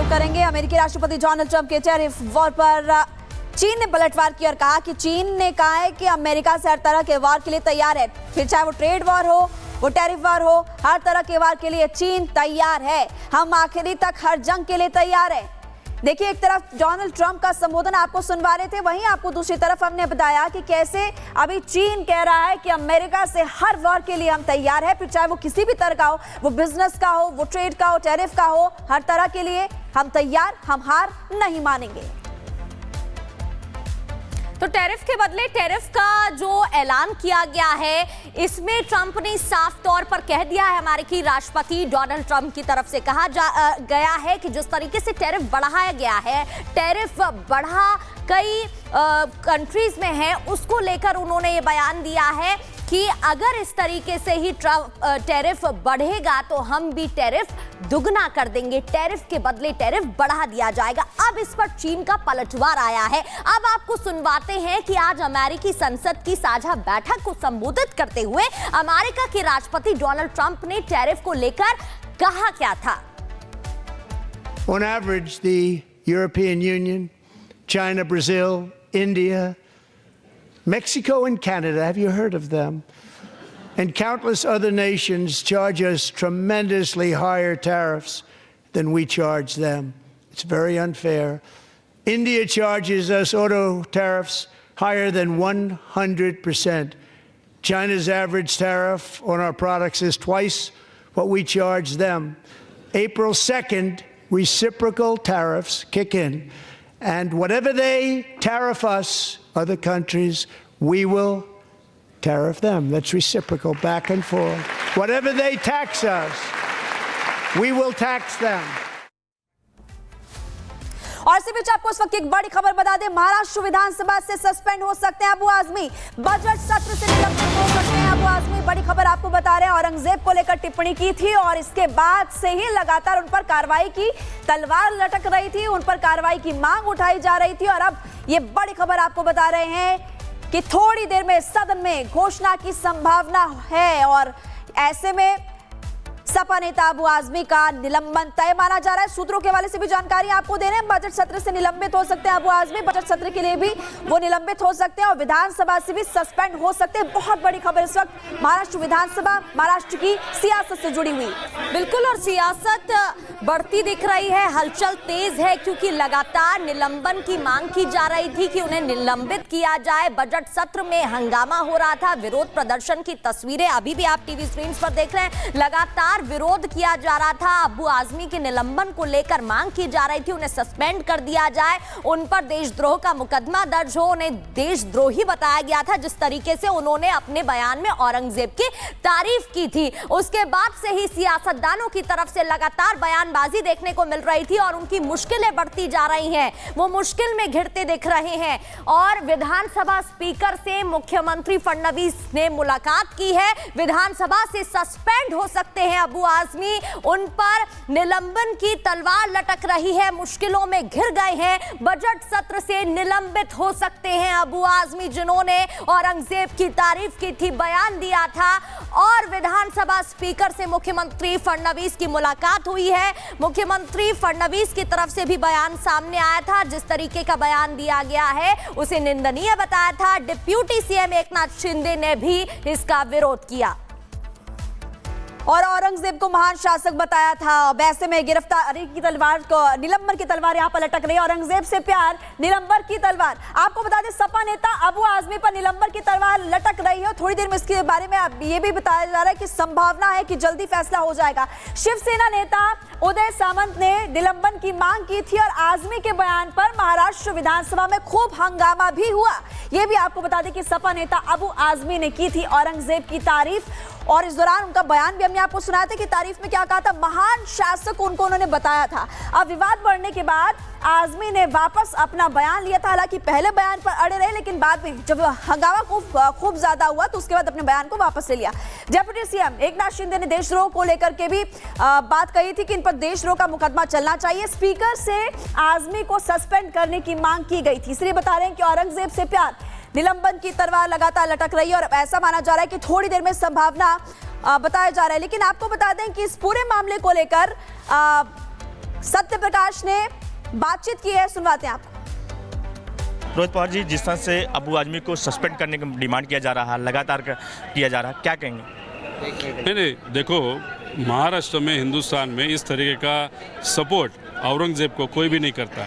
रुख करेंगे अमेरिकी राष्ट्रपति डोनाल्ड ट्रंप के टैरिफ वॉर पर। चीन ने पलटवार की और कहा कि चीन ने कहा है कि अमेरिका से हर तरह के वार के लिए तैयार है, फिर चाहे वो ट्रेड वॉर हो, वो टैरिफ वॉर हो, हर तरह के वार के लिए चीन तैयार है। हम आखिरी तक हर जंग के लिए तैयार है। देखिए, एक तरफ डोनाल्ड ट्रंप का संबोधन आपको सुनवा रहे थे, वहीं आपको दूसरी तरफ हमने बताया कि कैसे अभी चीन कह रहा है कि अमेरिका से हर वॉर के लिए हम तैयार है, फिर चाहे वो किसी भी तरह का हो, वो बिजनेस का हो, वो ट्रेड का हो, टैरिफ का हो, हर तरह के लिए हम तैयार, हम हार नहीं मानेंगे। तो टैरिफ के बदले टैरिफ का जो ऐलान किया गया है, इसमें ट्रंप ने साफ तौर पर कह दिया है, अमेरिकी राष्ट्रपति डोनाल्ड ट्रंप की तरफ से कहा गया है कि जिस तरीके से टैरिफ बढ़ाया गया है, टैरिफ बढ़ा कई कंट्रीज में है, उसको लेकर उन्होंने ये बयान दिया है कि अगर इस तरीके से ही टैरिफ बढ़ेगा तो हम भी टैरिफ दुगना कर देंगे, टैरिफ के बदले टैरिफ बढ़ा दिया जाएगा। अब इस पर चीन का पलटवार आया है। अब आपको सुनवाते हैं कि आज अमेरिकी संसद की साझा बैठक को संबोधित करते हुए अमेरिका के राष्ट्रपति डोनाल्ड ट्रंप ने टैरिफ को लेकर कहा क्या था। On average, the European Union, China, Brazil, India, Mexico and Canada, have you heard of them? And countless other nations charge us tremendously higher tariffs than we charge them. It's very unfair. India charges us auto tariffs higher than 100%. China's average tariff on our products is twice what we charge them. April 2nd, reciprocal tariffs kick in. And whatever they tariff us, other countries, we will tariff them. That's reciprocal, back and forth. Whatever they tax us, we will tax them. और इसी बीच आपको इस वक्त एक बड़ी खबर बता दें, महाराष्ट्र विधानसभा से सस्पेंड हो सकते हैं अबू आजमी, बजट सत्र से निलंबित हो सकते हैं अबू आजमी। बड़ी खबर आपको बता रहे हैं, औरंगजेब को लेकर टिप्पणी की थी और इसके बाद से ही लगातार उन पर कार्रवाई की तलवार लटक रही थी, उन पर कार्रवाई की मांग उठाई जा रही थी। और अब ये बड़ी खबर आपको बता रहे हैं कि थोड़ी देर में सदन में घोषणा की संभावना है और ऐसे में सपा नेता अबू आजमी का निलंबन तय माना जा रहा है। सूत्रों के हवाले से भी जानकारी आपको दे रहे हैं, बजट सत्र से निलंबित हो सकते हैं अबू आजमी, बजट सत्र के लिए भी वो निलंबित हो सकते हैं और विधानसभा से भी सस्पेंड हो सकते हैं। बहुत बड़ी खबर इस वक्त महाराष्ट्र विधानसभा, महाराष्ट्र की सियासत से जुड़ी हुई। बिल्कुल, और सियासत बढ़ती दिख रही है, हलचल तेज है, क्योंकि लगातार निलंबन की मांग की जा रही थी कि उन्हें निलंबित किया जाए। बजट सत्र में हंगामा हो रहा था, विरोध प्रदर्शन की तस्वीरें अभी भी आप टीवी स्क्रीन पर देख रहे हैं। लगातार विरोध किया जा रहा था, अबू आजमी के निलंबन को लेकर मांग की जा रही थी, उन्हें सस्पेंड कर दिया जाए, उन पर देशद्रोह का मुकदमा दर्ज हो, उन्हें देशद्रोही बताया गया था जिस तरीके से उन्होंने अपने बयान में औरंगजेब की तारीफ की थी। उसके बाद से ही सियासतदानों की तरफ से लगातार बयानबाजी देखने को मिल रही थी और उनकी मुश्किलें बढ़ती जा रही हैं, वो मुश्किल में घिरते दिख रहे हैं। और विधानसभा स्पीकर से मुख्यमंत्री फडणवीस ने मुलाकात की है, विधानसभा से सस्पेंड हो सकते हैं अबू आजमी, उन पर निलंबन की तलवार लटक रही है, मुश्किलों में घिर गए हैं, बजट सत्र से निलंबित हो सकते हैं अबू आजमी, जिन्होंने औरंगजेब की तारीफ की थी, बयान दिया था। और विधानसभा स्पीकर से मुख्यमंत्री फडणवीस की मुलाकात हुई है, मुख्यमंत्री फडणवीस की तरफ से भी बयान सामने आया था, जिस तरीके का बयान दिया गया है उसे निंदनीय बताया था। डिप्यूटी सीएम एकनाथ शिंदे ने भी इसका विरोध किया और औरंगजेब को महान शासक बताया था। वैसे में गिरफ्तारी की तलवार को, निलंबन की तलवार यहां पर लटक रही है, औरंगजेब से प्यार, निलंबन की तलवार। आपको बता दें, सपा नेता अबू आजमी पर निलंबन की तलवार लटक रही है। थोड़ी देर में इसके बारे में अब ये भी बताया जा रहा है कि संभावना है कि जल्दी फैसला हो जाएगा। शिवसेना नेता उदय सामंत ने निलंबन की मांग की थी और आजमी के बयान पर महाराष्ट्र विधानसभा में खूब हंगामा भी हुआ। यह भी आपको बता दें कि सपा नेता अबू आजमी ने की थी औरंगजेब की तारीफ और इस दौरान उनका बयान भी हमने आपको सुनाया था कि तारीफ में क्या कहा था, महान शासक उनको उन्होंने बताया था। अब विवाद बढ़ने के बाद आजमी ने वापस अपना बयान लिया था, हालांकि पहले बयान पर अड़े रहे, लेकिन बाद में जब हंगामा खूब ज्यादा हुआ तो उसके बाद अपने बयान को वापस ले लिया। डिप्टी सीएम एकनाथ शिंदे ने देशद्रोह को लेकर के भी बात कही थी कि इन पर देशद्रोह का मुकदमा चलना चाहिए। स्पीकर से आजमी को सस्पेंड करने की मांग की गई थी, इसलिए बता रहे हैं कि औरंगजेब से प्यार, निलंबन की तलवार लगातार लटक रही है और ऐसा माना जा रहा है कि थोड़ी देर में संभावना बताया जा रहा है। लेकिन आपको बता दें कि इस पूरे मामले को लेकर सत्य प्रकाश ने बातचीत की है, सुनवाते हैं आपको। रोहित पवार जी, जिस तरह से अबू आजमी को सस्पेंड करने का डिमांड किया जा रहा है, लगातार किया जा रहा है, क्या कहेंगे? नहीं, देखो, महाराष्ट्र में, हिंदुस्तान में इस तरीके का सपोर्ट औरंगजेब को कोई भी नहीं करता।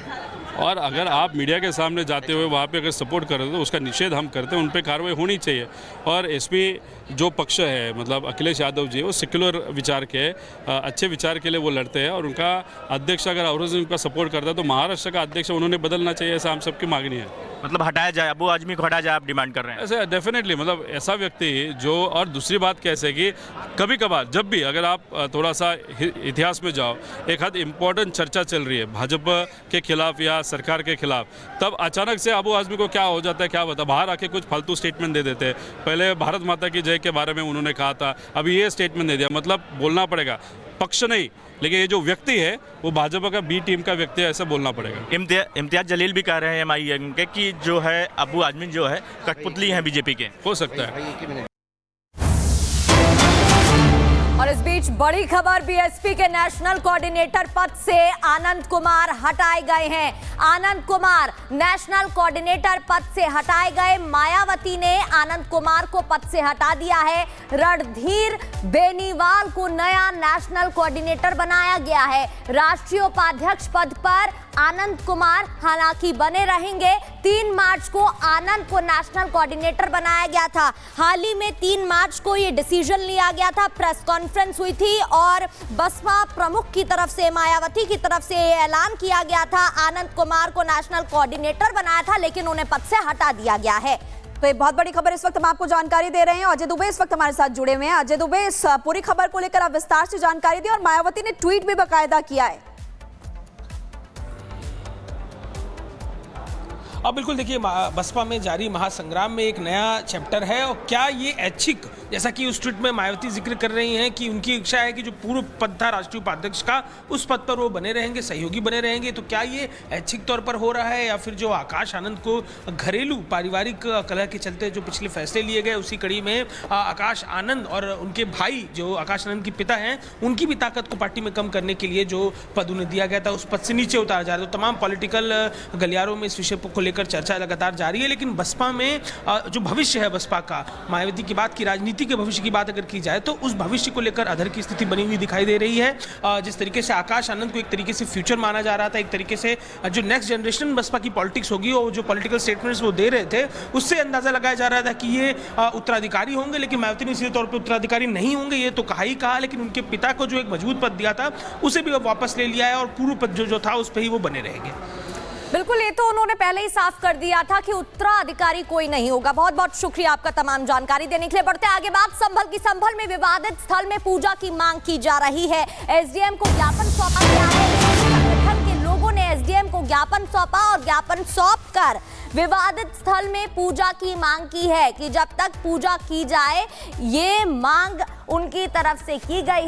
और अगर आप मीडिया के सामने जाते हुए वहाँ पे अगर सपोर्ट कर रहे हो तो उसका निषेध हम करते हैं, उन पे कार्रवाई होनी चाहिए। और एसपी जो पक्ष है, मतलब अखिलेश यादव जी, वो सेक्युलर विचार के, अच्छे विचार के लिए वो लड़ते हैं। और उनका अध्यक्ष अगर औरंगजेब का सपोर्ट करता है तो महाराष्ट्र का अध्यक्ष उन्होंने बदलना चाहिए, ऐसा हम सबकी मांगनी है। मतलब हटाया जाए, अबू आजमी को हटाया जाए, आप डिमांड कर रहे हैं? ऐसे डेफिनेटली, मतलब ऐसा व्यक्ति जो, और दूसरी बात कैसे कि कभी कभार जब भी अगर आप थोड़ा सा इतिहास में जाओ, एक हाथ इम्पोर्टेंट चर्चा चल रही है भाजपा के खिलाफ या सरकार के खिलाफ, तब अचानक से अबू आजमी को क्या हो जाता है, क्या बता, बाहर आके कुछ फालतू स्टेटमेंट दे देते हैं। पहले भारत माता की जय के बारे में उन्होंने कहा था, अभी ये स्टेटमेंट दे दिया। मतलब बोलना पड़ेगा, पक्ष नहीं, लेकिन ये जो व्यक्ति है वो भाजपा का बी टीम का व्यक्ति है, ऐसा बोलना पड़ेगा। इम्तियाज जलील भी कह रहे हैं MIM के कि जो है अबू आजमी जो है कठपुतली हैं बीजेपी के। हो सकता है। और इस बीच बड़ी खबर, बीएसपी के नेशनल कोऑर्डिनेटर पद से आनंद कुमार हटाए गए हैं। आनंद कुमार नेशनल कोऑर्डिनेटर पद से हटाए गए। मायावती ने आनंद कुमार को पद से हटा दिया है। रणधीर बेनीवाल को नया नेशनल कोऑर्डिनेटर बनाया गया है। राष्ट्रीय उपाध्यक्ष पद पर आनंद कुमार हालांकि बने रहेंगे। 3 मार्च को आनंद को नेशनल कोऑर्डिनेटर बनाया गया था। हाल ही में 3 मार्च को यह डिसीजन लिया गया था, प्रेस कॉन्फ्रेंस हुई थी और बसपा प्रमुख की तरफ से, मायावती की तरफ से ऐलान किया गया था। आनंद कुमार को नेशनल कोऑर्डिनेटर बनाया था, लेकिन उन्हें पद से हटा दिया गया है। तो ये बहुत बड़ी खबर इस वक्त हम आपको जानकारी दे रहे हैं। अजय दुबे इस वक्त हमारे साथ जुड़े हुए हैं। अजय दुबे, इस पूरी खबर को लेकर आप विस्तार से जानकारी दी और मायावती ने ट्वीट भी बाकायदा किया है। अब बिल्कुल देखिए, बसपा में जारी महासंग्राम में एक नया चैप्टर है। और क्या ये ऐच्छिक, जैसा कि उस ट्वीट में मायावती जिक्र कर रही हैं कि उनकी इच्छा है कि जो पूर्व पद था राष्ट्रीय उपाध्यक्ष का, उस पद पर वो बने रहेंगे, सहयोगी बने रहेंगे, तो क्या ये ऐच्छिक तौर पर हो रहा है, या फिर जो आकाश आनंद को घरेलू पारिवारिक कलह के चलते जो पिछले फैसले लिए गए, उसी कड़ी में आकाश आनंद और उनके भाई जो आकाश आनंद के पिता हैं, उनकी भी ताकत को पार्टी में कम करने के लिए जो पद उन्हें दिया गया था, उस पद से नीचे उतारा जा रहा है। तो तमाम पॉलिटिकल गलियारों में इस विषय को लेकर चर्चा लगातार जारी है। लेकिन बसपा में जो भविष्य है बसपा का, मायावती की बात की, राजनीति के भविष्य की बात अगर की जाए तो उस भविष्य को लेकर अधर की स्थिति बनी हुई दिखाई दे रही है। जिस तरीके से आकाश आनंद को एक तरीके से फ्यूचर माना जा रहा था, एक तरीके से जो नेक्स्ट जनरेशन बसपा की पॉलिटिक्स होगी और जो पॉलिटिकल स्टेटमेंट्स वो दे रहे थे, उससे अंदाजा लगाया जा रहा था कि ये उत्तराधिकारी होंगे। लेकिन मायावती ने सीधे तौर पर उत्तराधिकारी नहीं होंगे ये तो कहा ही कहा, लेकिन उनके पिता को जो एक मजबूत पद दिया था उसे भी वापस ले लिया है और पूर्व पद जो था उस पर ही वो बने रहेंगे। बिल्कुल, ये तो उन्होंने पहले ही साफ कर दिया था कि उत्तराधिकारी कोई नहीं होगा। बहुत बहुत शुक्रिया आपका तमाम जानकारी देने के लिए। बढ़ते आगे बात संभल की। संभल में विवादित स्थल में पूजा की मांग की जा रही है। एसडीएम को ज्ञापन सौंपा गया है। संगठन के लोगों ने एसडीएम को ज्ञापन सौंपा और ज्ञापन सौंप कर विवादित स्थल में पूजा की मांग की है कि जब तक पूजा की जाए, ये मांग उनकी तरफ से की गई